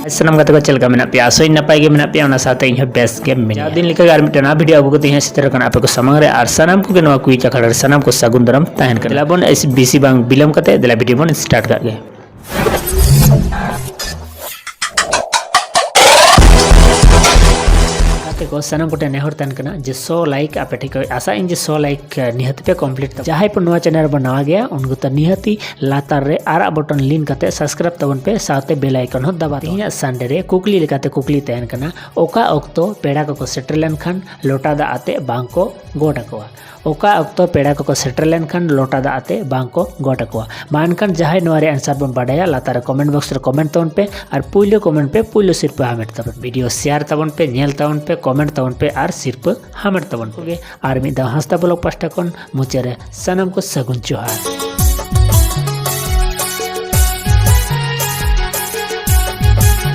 सानाम गाते को चलका मेना पे आसोई नपाय गे मेना पे ओना साथे इन बेस्ट गेम में दिन लिखा गार मिटना वीडियो अबो को सेतर कना आपे को समंग रे आर सानाम को नवा कुई चखड़ सानाम को सागुन दरम तहन कर लाबन इस बीसी बांग बिलम कते देला वीडियो बन स्टार्ट कर गे को सानाम कोटे नेहर तन कना जे 100 लाइक आपे ठीक आशा इन जे 100 लाइक निहत पे कंप्लीट जहां पर नवा चैनल पर नवा गया उनको तो निहती लातार रे आरा बटन लिन कते सब्सक्राइब तबन पे साथे बेल आइकन हो दबा तिया संडे रे कुकली लेकाते कुकली तहन कना ओका अक्तो पेड़ा को सेटर लेन खान लोटा दा आते बांग को गोड अकवा ओका अक्तो पेड़ा को सेटर लेन खान लोटा दा आते बांग को गोड अकवा मानकन जहां नवा रे आंसर बन बाडया लातार कमेंट बॉक्स रे कमेंट तबन पे और पुइलो कमेंट पे पुइलो सिर्फ हामेट तबन वीडियो शेयर तबन पे नेल तबन पे कमेंट तबन पे आर सिर्फ हामेट तबन को और मिदा हंसता ब्लॉग पास्टा कोन मुचेरे सनम को सगुन जोहार।